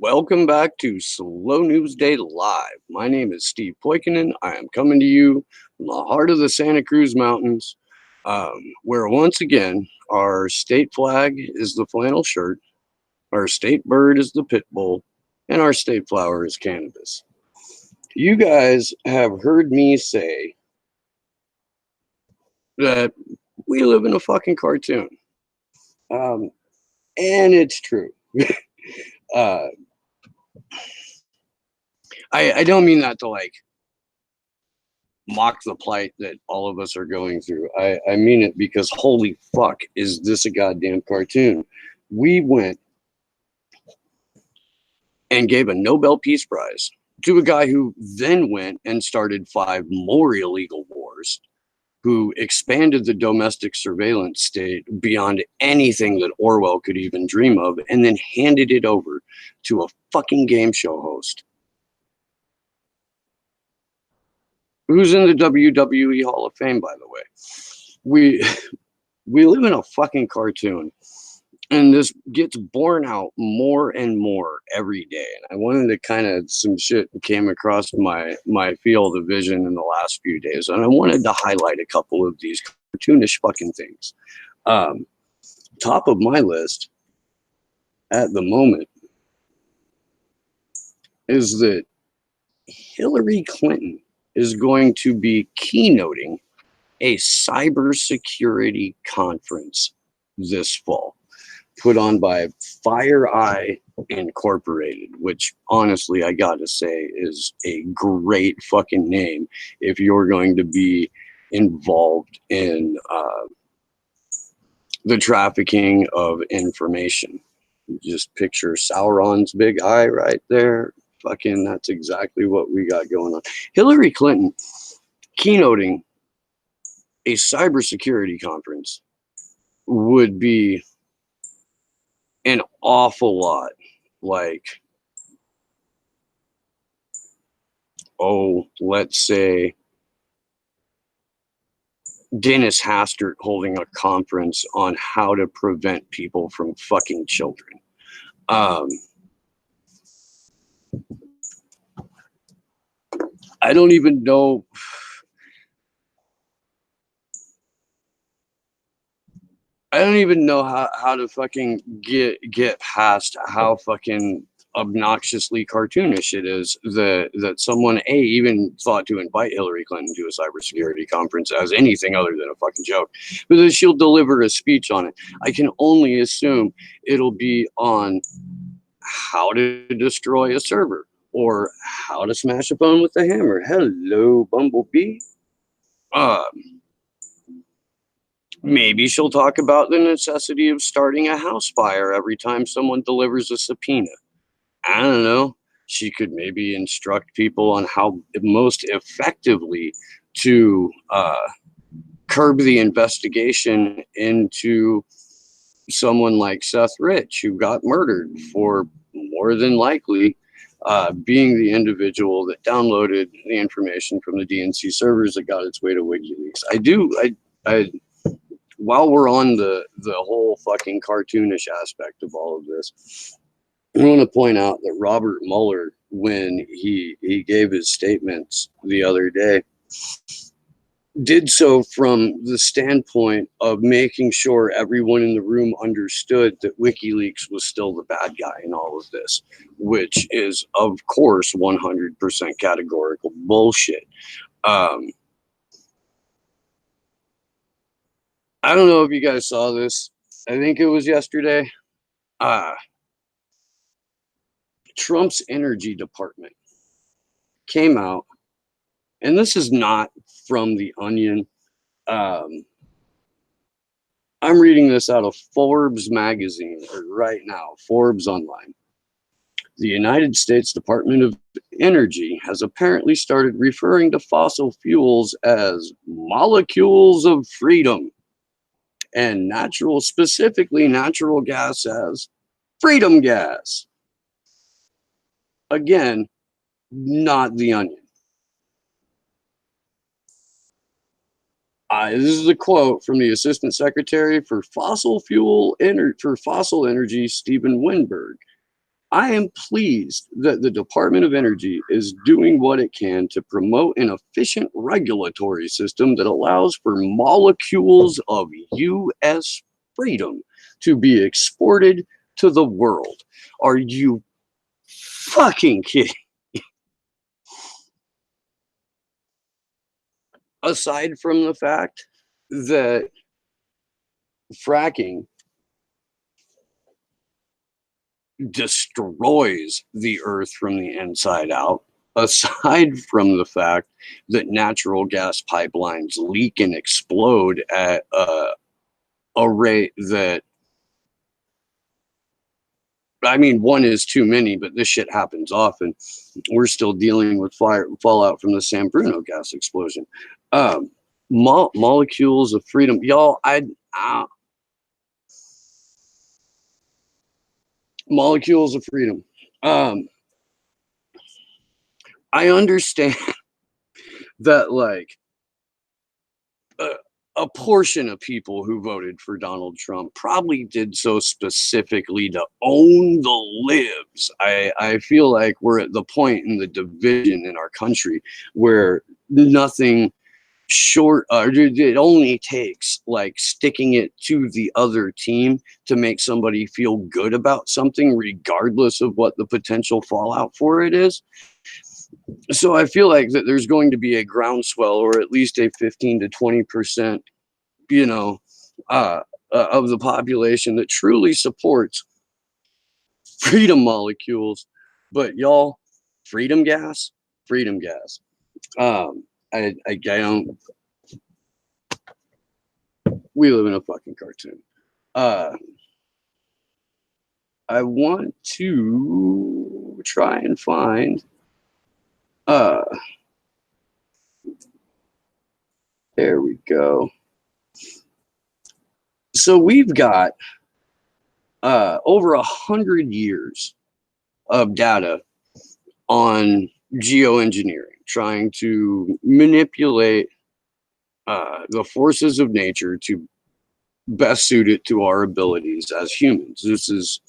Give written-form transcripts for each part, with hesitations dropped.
Welcome back to Slow News Day Live. My name is Steve Poikinen. I am coming to you from the heart of the Santa Cruz Mountains, where once again our state flag is the flannel shirt, our state bird is the pit bull, and our state flower is cannabis. You guys have heard me say that we live in a fucking cartoon, and it's true. uh, I don't mean that to like mock the plight that all of us are going through. I mean it because holy fuck, is this a goddamn cartoon? We went and gave a Nobel Peace Prize to a guy who then went and started 5 more illegal wars, who expanded the domestic surveillance state beyond anything that Orwell could even dream of, and then handed it over to a fucking game show host who's in the WWE Hall of Fame, by the way. We live in a fucking cartoon, and this gets borne out more and more every day. And I wanted to kind of, some shit came across my field of vision in the last few days, and I wanted to highlight a couple of these cartoonish fucking things. Top of my list at the moment is that Hillary Clinton is going to be keynoting a cybersecurity conference this fall, put on by FireEye Incorporated, which honestly I gotta say is a great fucking name if you're going to be involved in the trafficking of information. Just picture Sauron's big eye right there. Fucking, that's exactly what we got going on. Hillary Clinton keynoting a cybersecurity conference would be an awful lot like, oh, let's say Dennis Hastert holding a conference on how to prevent people from fucking children. I don't even know. I don't even know how to fucking get past how fucking obnoxiously cartoonish it is that someone even thought to invite Hillary Clinton to a cybersecurity conference as anything other than a fucking joke, but that she'll deliver a speech on it. I can only assume it'll be on how to destroy a server or how to smash a phone with a hammer. Hello, Bumblebee. Maybe she'll talk about the necessity of starting a house fire every time someone delivers a subpoena. I don't know. She could maybe instruct people on how most effectively to curb the investigation into someone like Seth Rich, who got murdered for more than likely being the individual that downloaded the information from the DNC servers that got its way to WikiLeaks. While we're on the whole fucking cartoonish aspect of all of this, I want to point out that Robert Mueller, when he gave his statements the other day, did so from the standpoint of making sure everyone in the room understood that WikiLeaks was still the bad guy in all of this, which is, of course, 100% categorical bullshit. I don't know if you guys saw this. I think it was yesterday. Trump's energy department came out, and this is not from The Onion. I'm reading this out of Forbes magazine right now, Forbes Online. The United States Department of Energy has apparently started referring to fossil fuels as molecules of freedom, and specifically natural gas as freedom gas. Again, not The Onion. This is a quote from the Assistant Secretary for Fossil Energy, Stephen Winberg. I am pleased that the Department of Energy is doing what it can to promote an efficient regulatory system that allows for molecules of U.S. freedom to be exported to the world. Are you fucking kidding? Aside from the fact that fracking destroys the earth from the inside out, aside from the fact that natural gas pipelines leak and explode at a rate that, I mean, one is too many, but this shit happens often. We're still dealing with fallout from the San Bruno gas explosion. Molecules of freedom, y'all. Molecules of freedom. Um, I understand that, like, a, a portion of people who voted for Donald Trump probably did so specifically to own the libs. I feel like we're at the point in the division in our country where nothing short, it only takes like sticking it to the other team to make somebody feel good about something, regardless of what the potential fallout for it is. So I feel like that there's going to be a groundswell, or at least a 15 to 20%, you know, of the population that truly supports freedom molecules. But y'all, freedom gas, freedom gas. I don't. We live in a fucking cartoon. Uh, I want to try and find. Uh, there we go. So we've got over 100 years of data on geoengineering, trying to manipulate the forces of nature to best suit it to our abilities as humans. This is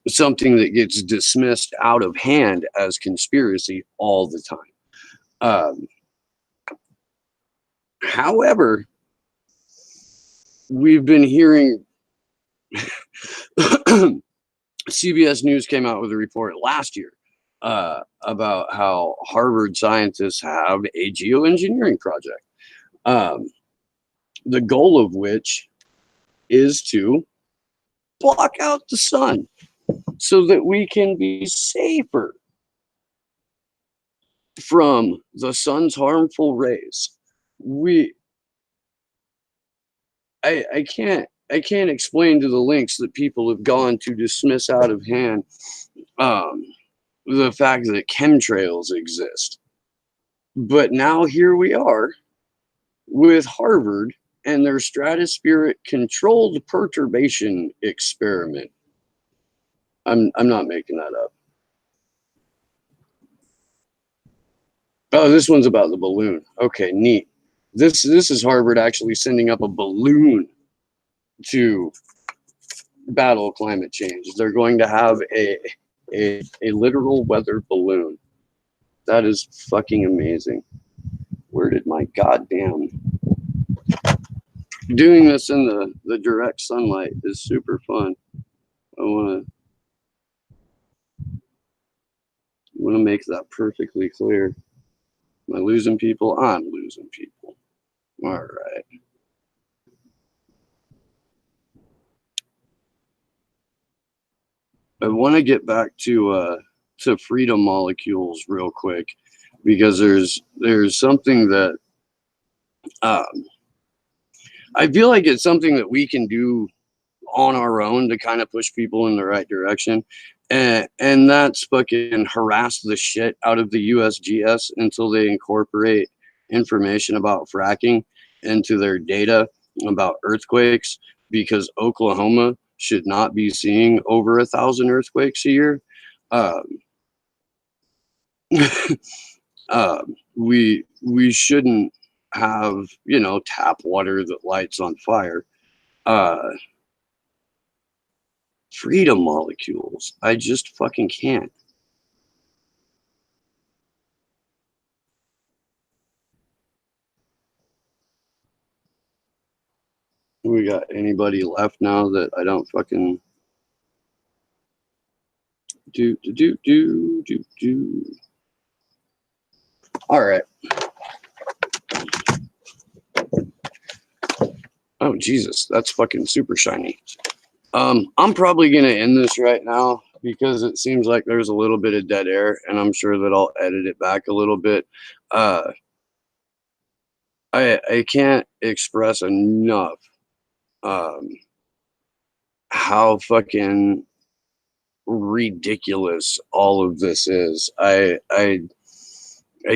something that gets dismissed out of hand as conspiracy all the time. However, we've been hearing CBS News came out with a report last year about how Harvard scientists have a geoengineering project, the goal of which is to block out the sun so that we can be safer from the sun's harmful rays. I can't explain to the lengths that people have gone to dismiss out of hand the fact that chemtrails exist. But now here we are with Harvard and their stratospheric controlled perturbation experiment. I'm not making that up. Oh, this one's about the balloon. Okay, neat. This is Harvard actually sending up a balloon to battle climate change. They're going to have a literal weather balloon. That is fucking amazing. Where did my goddamn doing this in the direct sunlight is super fun. I want to make that perfectly clear. Am I losing people? I'm losing people. All right. I want to get back to freedom molecules real quick, because there's something that I feel like it's something that we can do on our own to kind of push people in the right direction. And that's fucking harass the shit out of the USGS until they incorporate information about fracking into their data about earthquakes, because Oklahoma should not be seeing over 1,000 earthquakes a year. We shouldn't have, tap water that lights on fire. Freedom molecules. I just fucking can't. We got anybody left now that I don't fucking do. All right. Oh Jesus, that's fucking super shiny. I'm probably gonna end this right now because it seems like there's a little bit of dead air, and I'm sure that I'll edit it back a little bit. I can't express enough how fucking ridiculous all of this is. I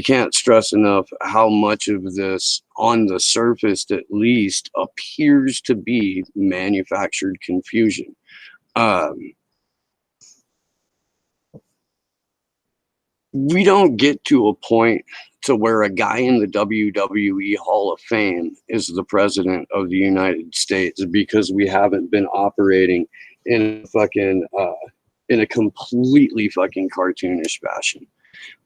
can't stress enough how much of this, on the surface at least, appears to be manufactured confusion. We don't get to a point to where a guy in the WWE Hall of Fame is the president of the United States because we haven't been operating in a fucking in a completely fucking cartoonish fashion.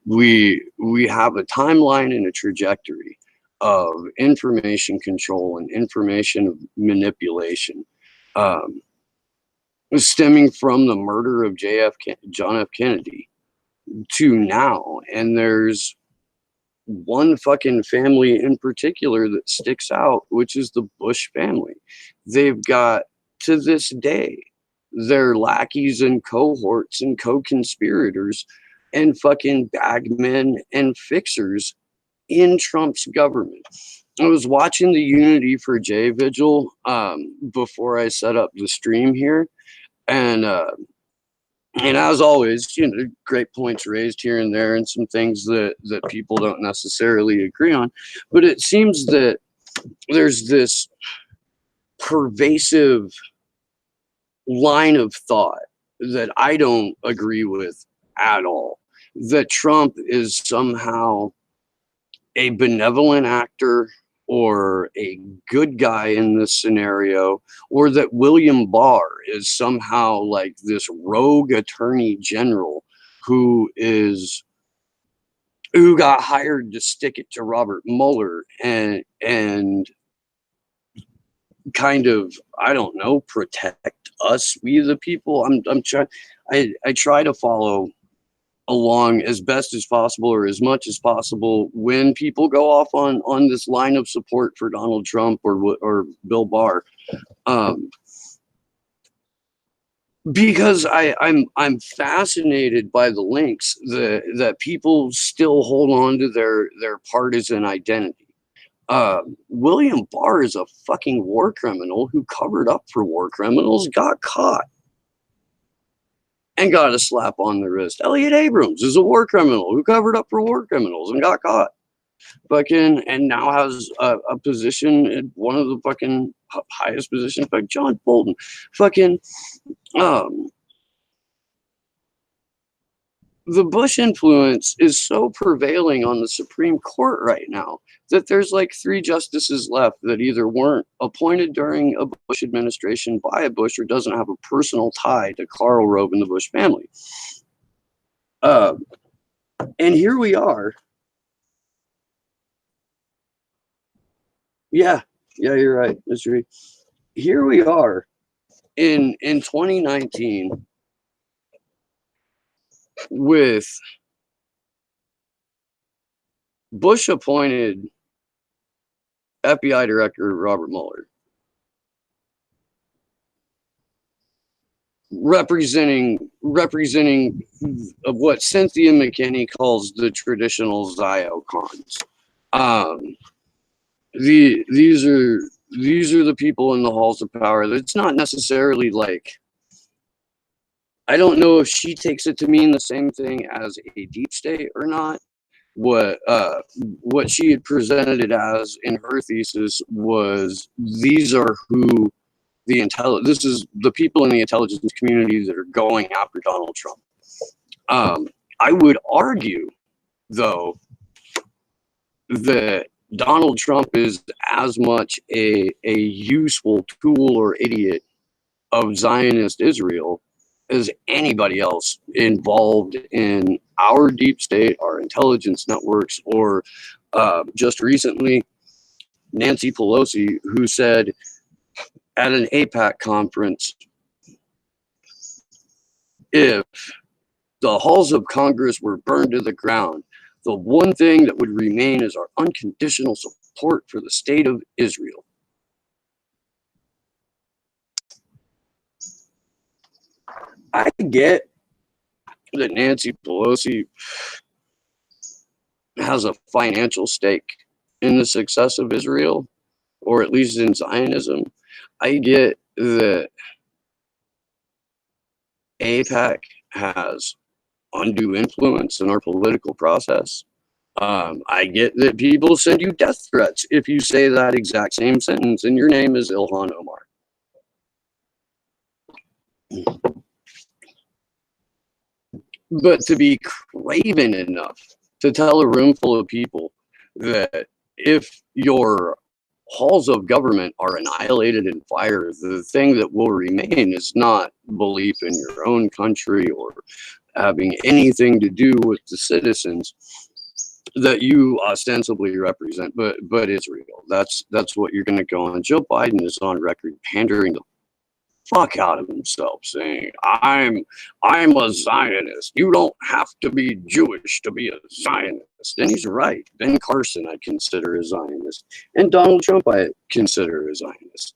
We have a timeline and a trajectory of information control and information manipulation, stemming from the murder of John F. Kennedy to now, and there's one fucking family in particular that sticks out, which is the Bush family. They've got, to this day, their lackeys and cohorts and co-conspirators and fucking bagmen and fixers in Trump's government. I was watching the Unity for Jay vigil before I set up the stream here, and as always, great points raised here and there, and some things that people don't necessarily agree on. But it seems that there's this pervasive line of thought that I don't agree with at all, that Trump is somehow a benevolent actor or a good guy in this scenario, or that William Barr is somehow like this rogue attorney general who got hired to stick it to Robert Mueller and kind of, I don't know, protect us, we the people. I'm trying, I try to follow along as best as possible, or as much as possible, when people go off on this line of support for Donald Trump or Bill Barr, because I'm fascinated by the links that people still hold on to their partisan identity. William Barr is a fucking war criminal who covered up for war criminals, got caught, and got a slap on the wrist. Elliot Abrams is a war criminal who covered up for war criminals and got caught. Fucking, and now has a position in one of the fucking highest positions, like John Bolton. Fucking, the Bush influence is so prevailing on the Supreme Court right now that there's like 3 justices left that either weren't appointed during a Bush administration by a Bush or doesn't have a personal tie to Karl Rove and the Bush family. And here we are. Yeah, you're right, Mr. Here we are in 2019 with Bush appointed FBI Director Robert Mueller, representing what Cynthia McKinney calls the traditional Ziocons. These are the people in the halls of power. It's not necessarily like, I don't know if she takes it to mean the same thing as a deep state or not. What she had presented it as in her thesis was, these are who this is the people in the intelligence community that are going after Donald Trump. I would argue, though, that Donald Trump is as much a useful tool or idiot of Zionist Israel as anybody else involved in our deep state, our intelligence networks, or just recently, Nancy Pelosi, who said at an AIPAC conference, if the halls of Congress were burned to the ground, the one thing that would remain is our unconditional support for the state of Israel. I get that Nancy Pelosi has a financial stake in the success of Israel, or at least in Zionism. I get that AIPAC has undue influence in our political process. I get that people send you death threats if you say that exact same sentence and your name is Ilhan Omar. But to be craven enough to tell a room full of people that if your halls of government are annihilated in fire, the thing that will remain is not belief in your own country or having anything to do with the citizens that you ostensibly represent, but Israel. That's what you're going to go on. Joe Biden is on record pandering the fuck out of himself, saying, I'm a Zionist. You don't have to be Jewish to be a Zionist. And he's right. Ben Carson I consider a Zionist, and Donald Trump I consider a Zionist.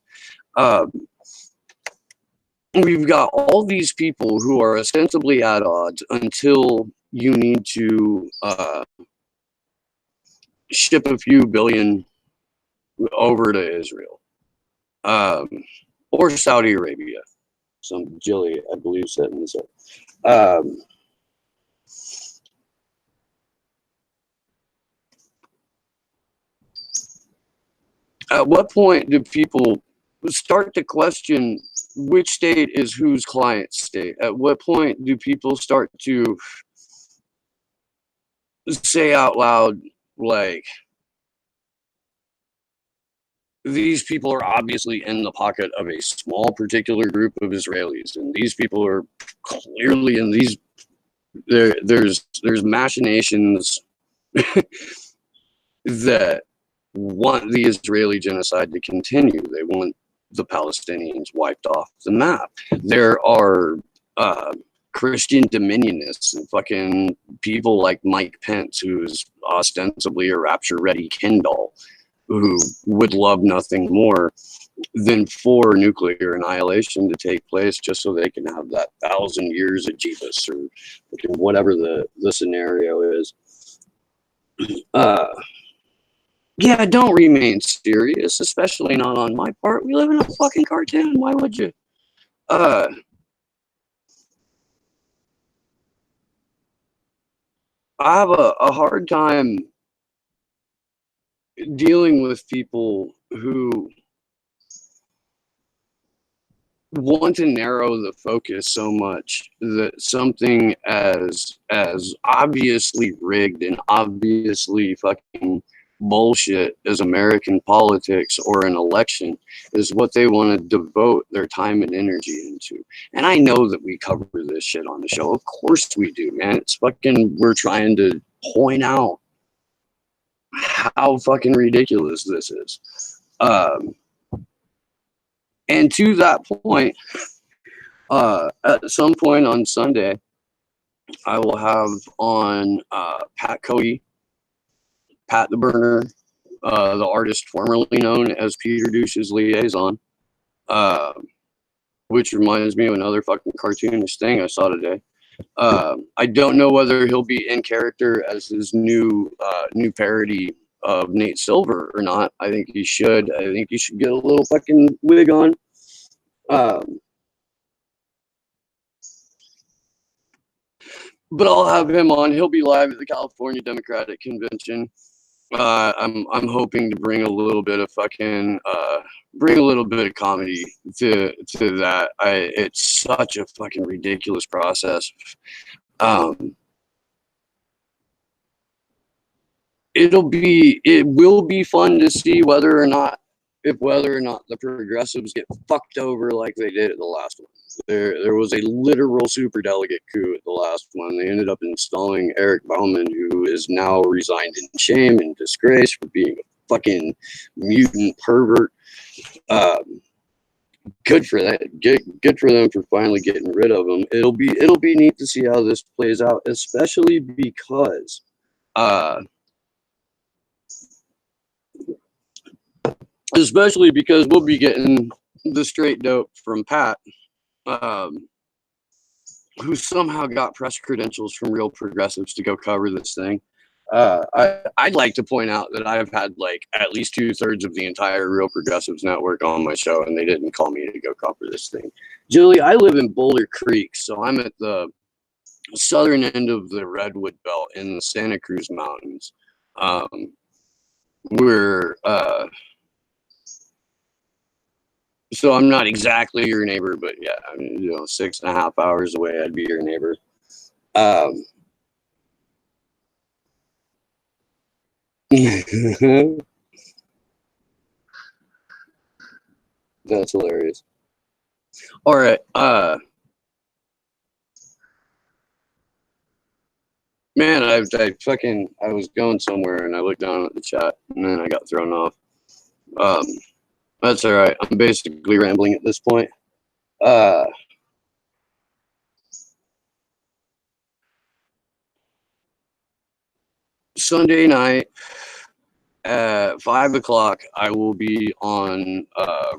We've got all these people who are ostensibly at odds until you need to ship a few billion over to Israel. Or Saudi Arabia. Some Jilly, I believe, setting this up. At what point do people start to question which state is whose client state? At what point do people start to say out loud, like, these people are obviously in the pocket of a small particular group of Israelis, and these people are clearly in these. There's machinations that want the Israeli genocide to continue. They want the Palestinians wiped off the map. There are Christian dominionists and fucking people like Mike Pence, who's ostensibly a rapture-ready Ken doll, who would love nothing more than for nuclear annihilation to take place just so they can have that 1,000 years of Jeebus or whatever the scenario is. Yeah, don't remain serious, especially not on my part. We live in a fucking cartoon. Why would you? I have a hard time dealing with people who want to narrow the focus so much that something as obviously rigged and obviously fucking bullshit as American politics or an election is what they want to devote their time and energy into. And I know that we cover this shit on the show. Of course we do, man. It's fucking, we're trying to point out how fucking ridiculous this is. And to that point, at some point on Sunday, I will have on Pat Cody, Pat the Burner, the artist formerly known as Peter Douche's liaison, which reminds me of another fucking cartoonish thing I saw today. I don't know whether he'll be in character as his new parody of Nate Silver or not. I think he should. I think he should get a little fucking wig on. But I'll have him on. He'll be live at the California Democratic Convention. I'm hoping to bring a little bit of fucking bring a little bit of comedy to that. It's such a fucking ridiculous process. It will be fun to see whether or not if whether or not the progressives get fucked over like they did at the last one. There was a literal superdelegate coup at the last one. They ended up installing Eric Bauman, who is now resigned in shame and disgrace for being a fucking mutant pervert. Good for that. Good for them for finally getting rid of him. It'll be neat to see how this plays out, especially because we'll be getting the straight dope from Pat, who somehow got press credentials from real progressives to go cover this thing. I'd like to point out that I've had like at least 2/3 of the entire Real Progressives Network on my show, and they didn't call me to go cover this thing. Julie, I live in Boulder Creek, so I'm at the southern end of the Redwood Belt in the Santa Cruz Mountains. We're so I'm not exactly your neighbor, but yeah, I mean, 6.5 hours away, I'd be your neighbor. That's hilarious. All right. Man, I was going somewhere and I looked down at the chat and then I got thrown off. That's all right. I'm basically rambling at this point. Sunday night at 5 o'clock, I will be on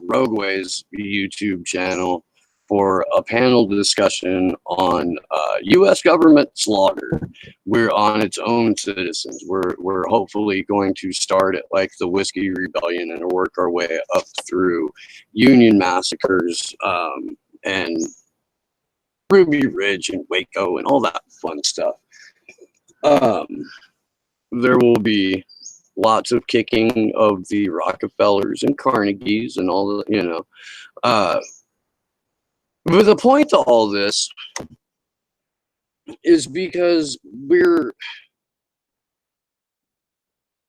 Rogueway's YouTube channel for a panel discussion on U.S. government slaughter. We're on its own citizens. We're hopefully going to start at like the Whiskey Rebellion and work our way up through Union massacres and Ruby Ridge and Waco and all that fun stuff. There will be lots of kicking of the Rockefellers and Carnegies and all the, but the point to all this is because we're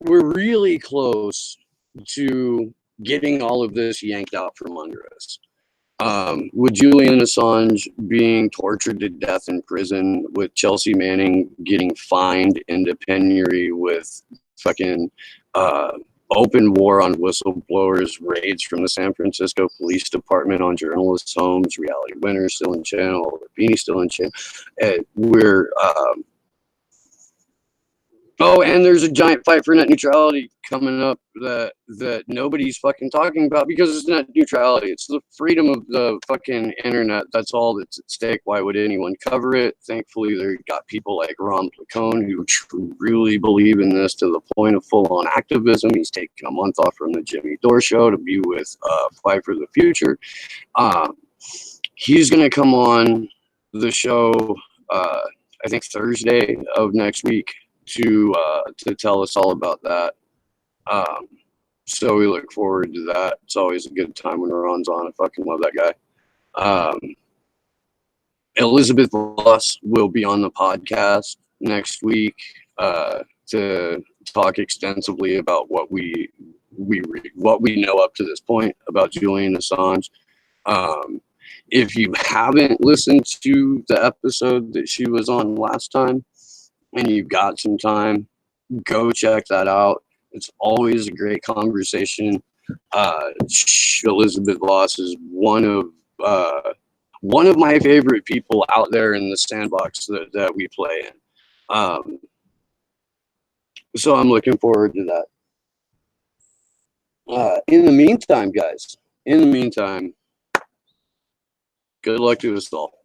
really close to getting all of this yanked out from under us. With Julian Assange being tortured to death in prison, with Chelsea Manning getting fined into penury, with fucking open war on whistleblowers, raids from the San Francisco Police Department on journalists' homes, Reality Winner still in channel, Beanie still in channel. Oh, and there's a giant fight for net neutrality coming up that nobody's fucking talking about because it's net neutrality. It's the freedom of the fucking internet. That's all that's at stake. Why would anyone cover it? Thankfully, they got people like Ron Placone who truly believe in this to the point of full-on activism. He's taken a month off from the Jimmy Dore show to be with Fight for the Future. He's going to come on the show, I think Thursday of next week, to tell us all about that. So we look forward to that. It's always a good time when Ron's on. I fucking love that guy. Elizabeth Voss will be on the podcast next week to talk extensively about what we know up to this point about Julian Assange. If you haven't listened to the episode that she was on last time, and you've got some time, go check that out. It's always a great conversation. Elizabeth Voss is one of my favorite people out there in the sandbox that we play in. So I'm looking forward to that. In the meantime, guys, good luck to us all.